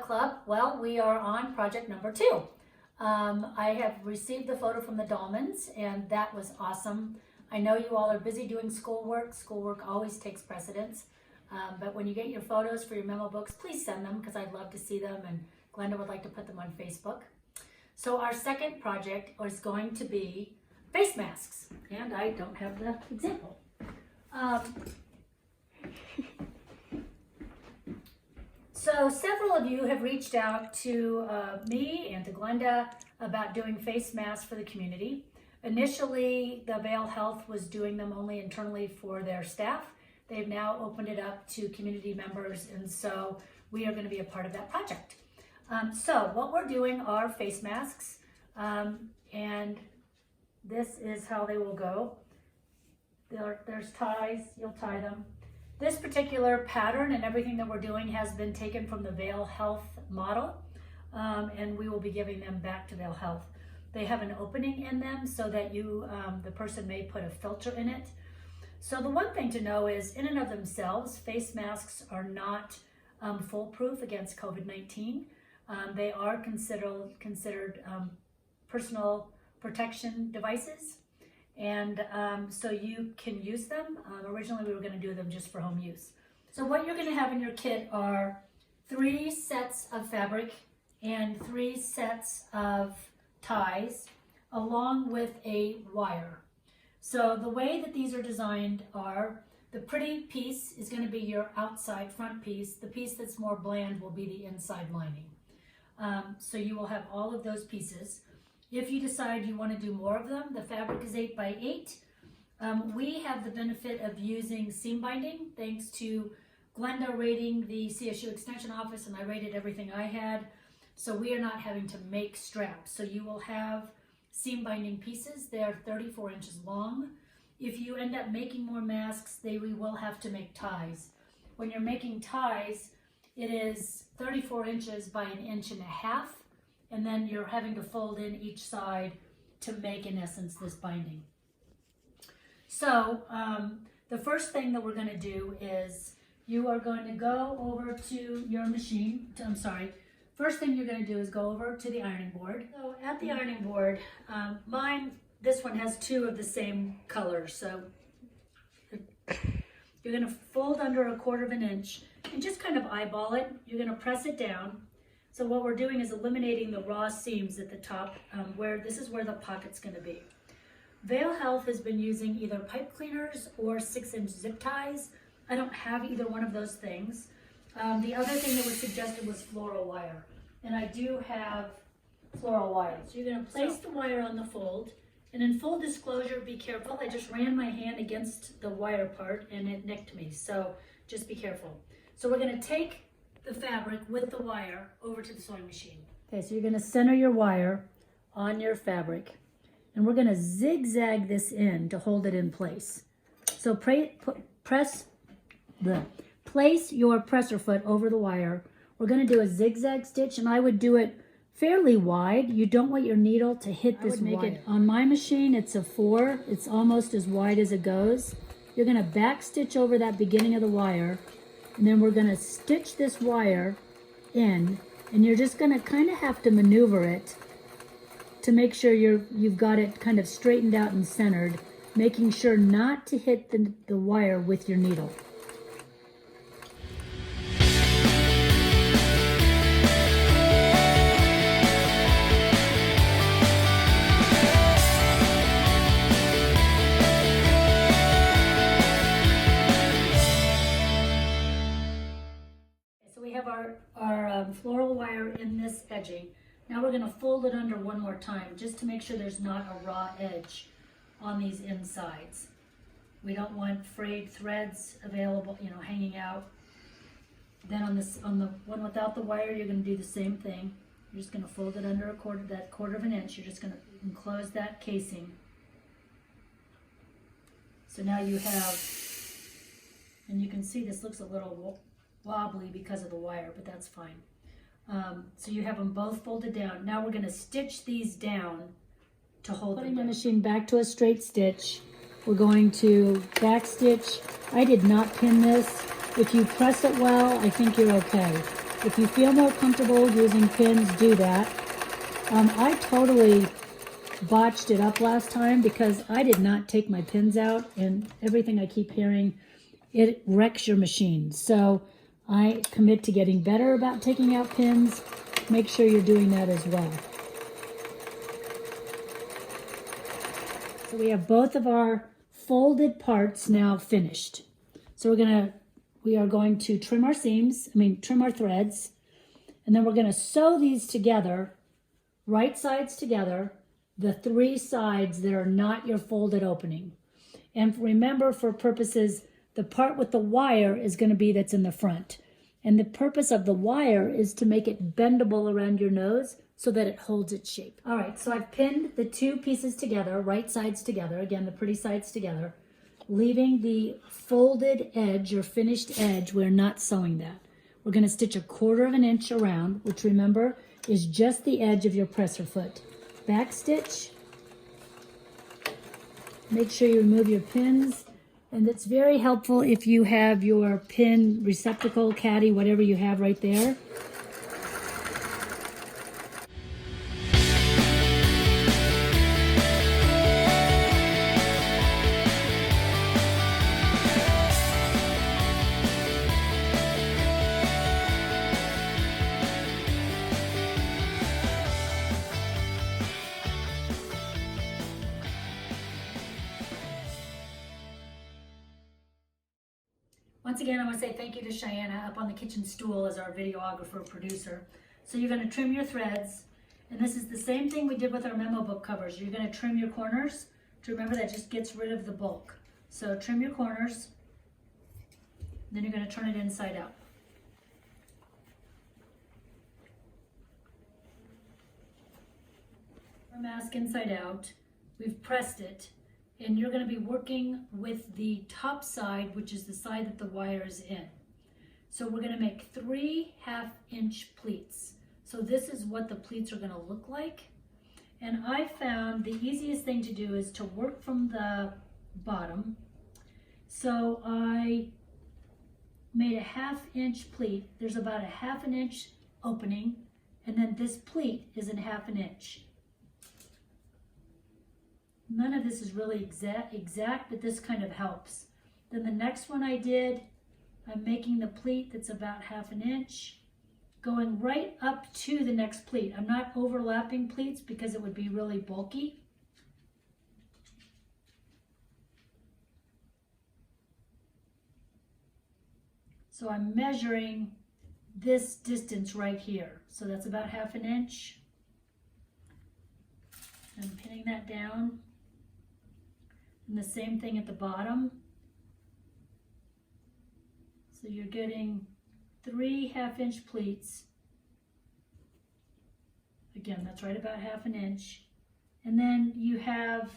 Club. Well, we are on project number 2. I have received the photo from the Dahlmans, and that was awesome. I know you all are busy doing schoolwork. Schoolwork always takes precedence. But when you get your photos for your memo books, please send them because I'd love to see them, and Glenda would like to put them on Facebook. So our second project is going to be face masks, and I don't have the example. So several of you have reached out to me and to Glenda about doing face masks for the community. Initially, the Vail Health was doing them only internally for their staff. They've now opened it up to community members, and so we are going to be a part of that project. So what we're doing are face masks, and this is how they will go. There's ties, you'll tie them. This particular pattern and everything that we're doing has been taken from the Vail Health model, and we will be giving them back to Vail Health. They have an opening in them so that the person may put a filter in it. So the one thing to know is, in and of themselves, face masks are not foolproof against COVID-19. They are considered personal protection devices. And so you can use them. Originally we were going to do them just for home use. So what you're going to have in your kit are 3 sets of fabric and 3 sets of ties, along with a wire. So the way that these are designed are, the pretty piece is going to be your outside front piece. The piece that's more bland will be the inside lining. So you will have all of those pieces. If you decide you want to do more of them, the fabric is 8 by 8. We have the benefit of using seam binding, thanks to Glenda rating the CSU Extension Office, and I rated everything I had. So we are not having to make straps. So you will have seam binding pieces. They are 34 inches long. If you end up making more masks, we will have to make ties. When you're making ties, it is 34 inches by 1.5 inches, and then you're having to fold in each side to make, in essence, this binding. So the first thing that we're going to do is you are going to go over to your machine. First thing you're going to do is go over to the ironing board. So at the ironing board, this one has 2 of the same color. So you're going to fold under 1/4 inch and just kind of eyeball it. You're going to press it down. So what we're doing is eliminating the raw seams at the top, this is where the pocket's going to be. Vail Health has been using either pipe cleaners or 6-inch zip ties. I don't have either one of those things. The other thing that was suggested was floral wire, and I do have floral wire. So you're going to place the wire on the fold, and in full disclosure, be careful. I just ran my hand against the wire part and it nicked me, so just be careful. So we're going to take the fabric with the wire over to the sewing machine. Okay, so you're going to center your wire on your fabric, and we're going to zigzag this in to hold it in place. So place your presser foot over the wire. We're going to do a zigzag stitch, and I would do it fairly wide. You don't want your needle to hit this wire. On my machine, it's a 4. It's almost as wide as it goes. You're going to back stitch over that beginning of the wire, and then we're going to stitch this wire in, and you're just going to kind of have to maneuver it to make sure you've got it kind of straightened out and centered, making sure not to hit the wire with your needle. Our floral wire in this edging. Now we're going to fold it under one more time just to make sure there's not a raw edge on these insides. We don't want frayed threads available, hanging out. Then on the one without the wire, you're going to do the same thing. You're just going to fold it under 1/4 inch. You're just going to enclose that casing. So now you have, and you can see this looks a little wobbly because of the wire, but that's fine. So you have them both folded down. Now we're going to stitch these down to hold them. Putting the machine back to a straight stitch. We're going to back stitch. I did not pin this. If you press it well, I think you're okay. If you feel more comfortable using pins, do that. I totally botched it up last time because I did not take my pins out, and everything I keep hearing, it wrecks your machine. So I commit to getting better about taking out pins. Make sure you're doing that as well. So we have both of our folded parts now finished. So we are going to trim our seams, trim our threads, and then we're going to sew these together, right sides together, the three sides that are not your folded opening. And remember, for purposes, the part with the wire is going to be that's in the front. And the purpose of the wire is to make it bendable around your nose so that it holds its shape. All right, so I've pinned the two pieces together, right sides together, again, the pretty sides together, leaving the folded edge or finished edge. We're not sewing that. We're going to stitch 1/4 inch around, which remember is just the edge of your presser foot. Back stitch. Make sure you remove your pins. And it's very helpful if you have your pin receptacle, caddy, whatever you have right there. Once again, I want to say thank you to Cheyenne up on the kitchen stool as our videographer producer. So you're going to trim your threads, and this is the same thing we did with our memo book covers. You're going to trim your corners. To remember, that just gets rid of the bulk. So trim your corners, then you're going to turn it inside out. Our mask inside out. We've pressed it. And you're going to be working with the top side, which is the side that the wire is in. So we're going to make 3 1/2-inch pleats. So this is what the pleats are going to look like. And I found the easiest thing to do is to work from the bottom. So I made a 1/2-inch pleat. There's about a 1/2 inch opening, and then this pleat is in 1/2 inch. None of this is really exact, but this kind of helps. Then the next one I did, I'm making the pleat that's about 1/2 inch, going right up to the next pleat. I'm not overlapping pleats because it would be really bulky. So I'm measuring this distance right here. So that's about 1/2 inch. I'm pinning that down. And the same thing at the bottom. So you're getting 3 1/2-inch pleats. Again, that's right about 1/2 inch. And then you have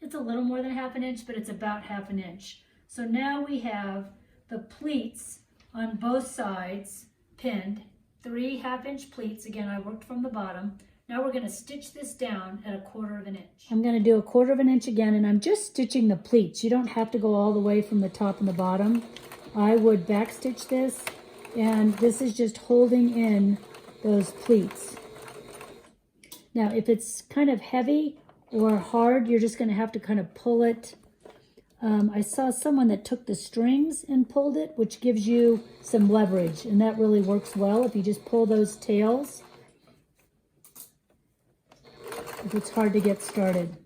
it's a little more than 1/2 inch, but it's about 1/2 inch. So now we have the pleats on both sides pinned. 3 1/2-inch pleats. Again, I worked from the bottom. Now we're going to stitch this down at 1/4 inch. I'm going to do 1/4 inch again, and I'm just stitching the pleats. You don't have to go all the way from the top and the bottom. I would back stitch this, and this is just holding in those pleats. Now, if it's kind of heavy or hard, you're just going to have to kind of pull it. I saw someone that took the strings and pulled it, which gives you some leverage, and that really works well if you just pull those tails, if it's hard to get started.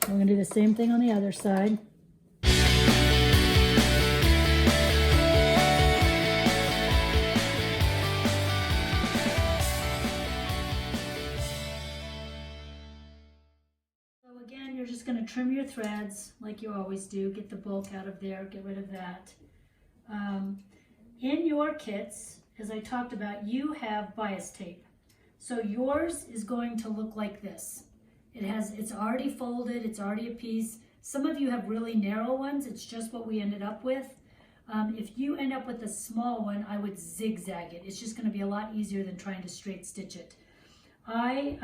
We're going to do the same thing on the other side. Again, you're just going to trim your threads like you always do. Get the bulk out of there, get rid of that. In your kits, as I talked about, you have bias tape. So yours is going to look like this. It's already folded, it's already a piece. Some of you have really narrow ones, it's just what we ended up with. If you end up with a small one, I would zigzag it. It's just going to be a lot easier than trying to straight stitch it. I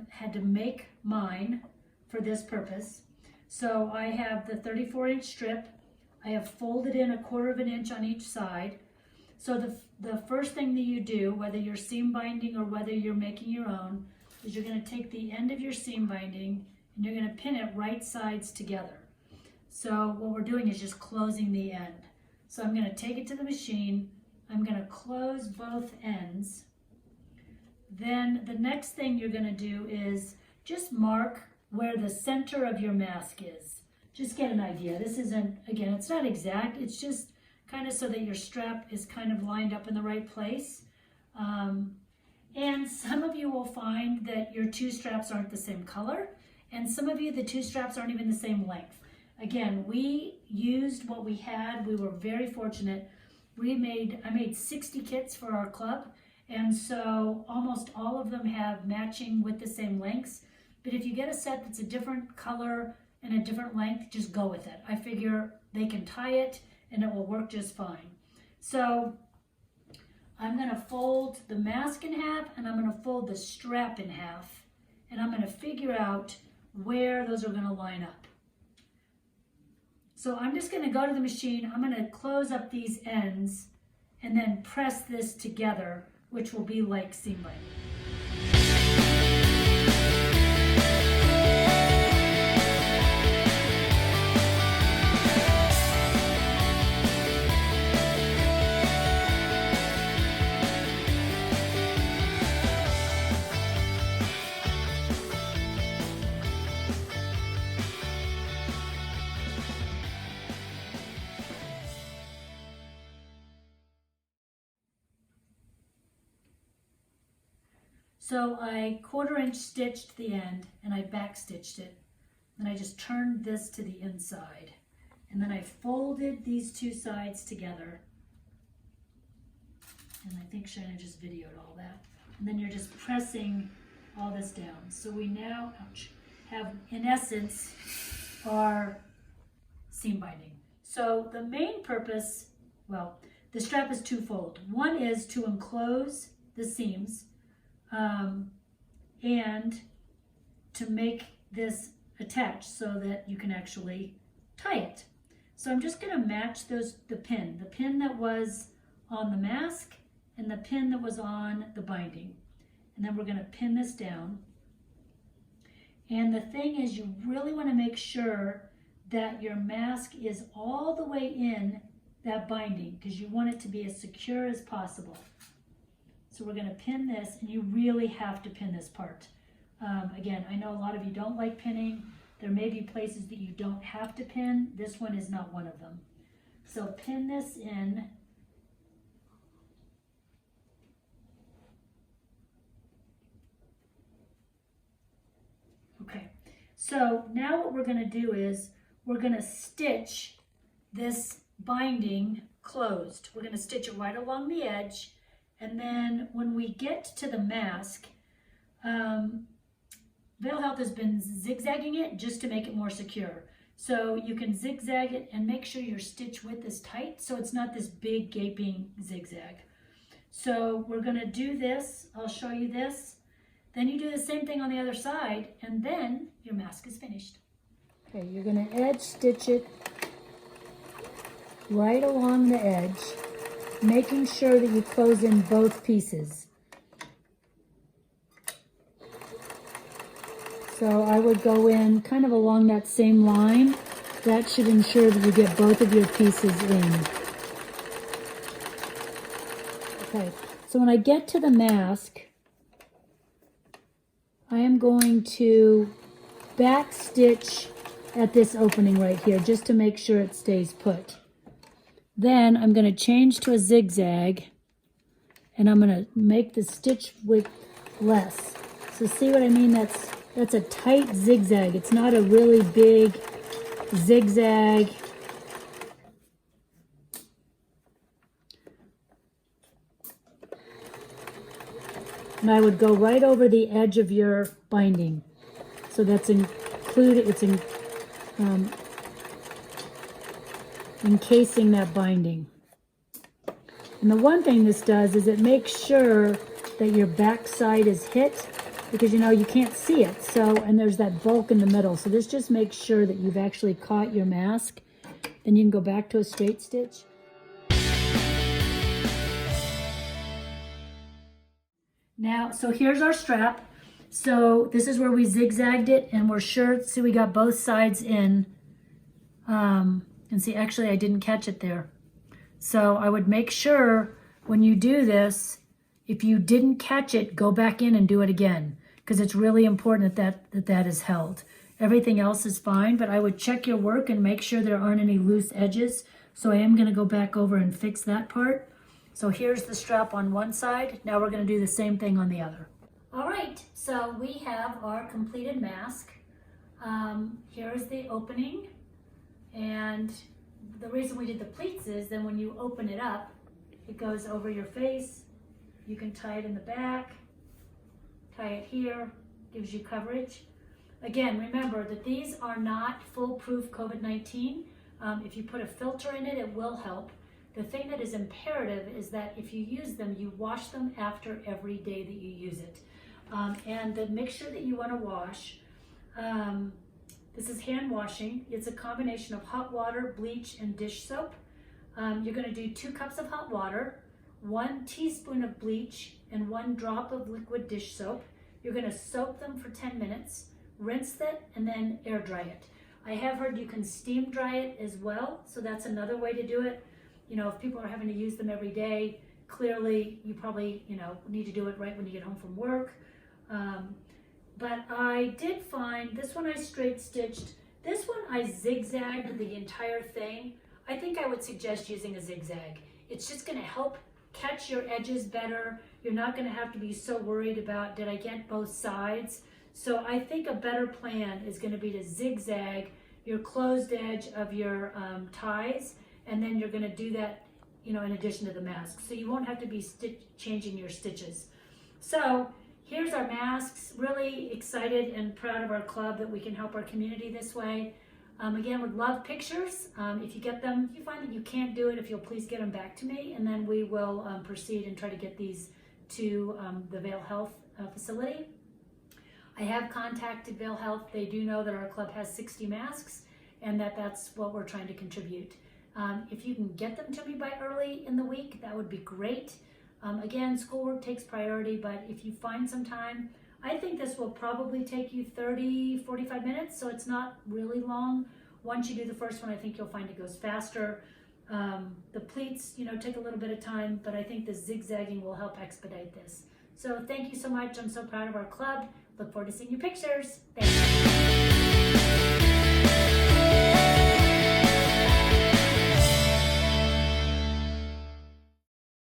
had to make mine for this purpose. So I have the 34-inch strip. I have folded in 1/4 inch on each side. So the first thing that you do, whether you're seam binding or whether you're making your own, is you're going to take the end of your seam binding and you're going to pin it right sides together. So what we're doing is just closing the end. So I'm going to take it to the machine. I'm going to close both ends. Then the next thing you're going to do is just mark where the center of your mask is. Just get an idea. This isn't, again, it's not exact. It's just kind of so that your strap is kind of lined up in the right place. And some of you will find that your two straps aren't the same color, and some of you, the two straps aren't even the same length. Again, we used what we had. We were very fortunate. I made 60 kits for our club, and so almost all of them have matching with the same lengths. But if you get a set that's a different color and a different length, just go with it. I figure they can tie it and it will work just fine. So I'm going to fold the mask in half and I'm going to fold the strap in half, and I'm going to figure out where those are going to line up. So I'm just going to go to the machine. I'm going to close up these ends and then press this together, which will be like seam binding. So I 1/4 inch stitched the end and I back stitched it. Then I just turned this to the inside. And then I folded these two sides together. And I think Shana just videoed all that. And then you're just pressing all this down. So we now have, in essence, our seam binding. So the main purpose, well, the strap is twofold. One is to enclose the seams, and to make this attach so that you can actually tie it. So I'm just going to match the pin that was on the mask and the pin that was on the binding. And then we're going to pin this down. And the thing is, you really want to make sure that your mask is all the way in that binding, because you want it to be as secure as possible. So we're going to pin this, and you really have to pin this part. Again, I know a lot of you don't like pinning. There may be places that you don't have to pin. This one is not one of them. So pin this in. Okay, so now what we're going to do is we're going to stitch this binding closed. We're going to stitch it right along the edge. And then when we get to the mask, Veil Health has been zigzagging it just to make it more secure. So you can zigzag it and make sure your stitch width is tight so it's not this big gaping zigzag. So we're going to do this. I'll show you this. Then you do the same thing on the other side, and then your mask is finished. Okay, you're going to edge stitch it right along the edge, making sure that you close in both pieces. So I would go in kind of along that same line. That should ensure that you get both of your pieces in. Okay, so when I get to the mask, I am going to back stitch at this opening right here just to make sure it stays put. Then I'm going to change to a zigzag, and I'm going to make the stitch width less. So see what I mean? That's a tight zigzag. It's not a really big zigzag. And I would go right over the edge of your binding. So that's included, it's encasing that binding. And the one thing this does is it makes sure that your back side is hit because you know you can't see it. So, and there's that bulk in the middle. So this just makes sure that you've actually caught your mask. Then you can go back to a straight stitch. Now, so here's our strap. So this is where we zigzagged it, and we're sure, see we got both sides in. And see, actually I didn't catch it there. So I would make sure when you do this, if you didn't catch it, go back in and do it again, because it's really important that is held. Everything else is fine, but I would check your work and make sure there aren't any loose edges. So I am going to go back over and fix that part. So here's the strap on one side. Now we're going to do the same thing on the other. All right, so we have our completed mask. Here is the opening. And the reason we did the pleats is then when you open it up, it goes over your face. You can tie it in the back, tie it here, gives you coverage. Again, remember that these are not foolproof COVID-19. If you put a filter in it, it will help. The thing that is imperative is that if you use them, you wash them after every day that you use it. And the mixture that you want to wash, this is hand washing. It's a combination of hot water, bleach, and dish soap. You're going to do 2 cups of hot water, 1 teaspoon of bleach, and 1 drop of liquid dish soap. You're going to soak them for 10 minutes, rinse it, and then air dry it. I have heard you can steam dry it as well, so that's another way to do it. You know, if people are having to use them every day, clearly you probably, need to do it right when you get home from work. But I did find, this one I straight stitched, this one I zigzagged the entire thing. I think I would suggest using a zigzag. It's just going to help catch your edges better. You're not going to have to be so worried about, did I get both sides? So I think a better plan is going to be to zigzag your closed edge of your ties, and then you're going to do that, in addition to the mask. So you won't have to be changing your stitches. So here's our masks. Really excited and proud of our club that we can help our community this way. Again, would love pictures. If you get them, if you find that you can't do it, if you'll please get them back to me, and then we will proceed and try to get these to the Vail Health facility. I have contacted Vail Health. They do know that our club has 60 masks and that's what we're trying to contribute. If you can get them to me by early in the week, that would be great. Again, schoolwork takes priority, but if you find some time, I think this will probably take you 30, 45 minutes, so it's not really long. Once you do the first one, I think you'll find it goes faster. The pleats, take a little bit of time, but I think the zigzagging will help expedite this. So thank you so much. I'm so proud of our club. Look forward to seeing your pictures. Thanks.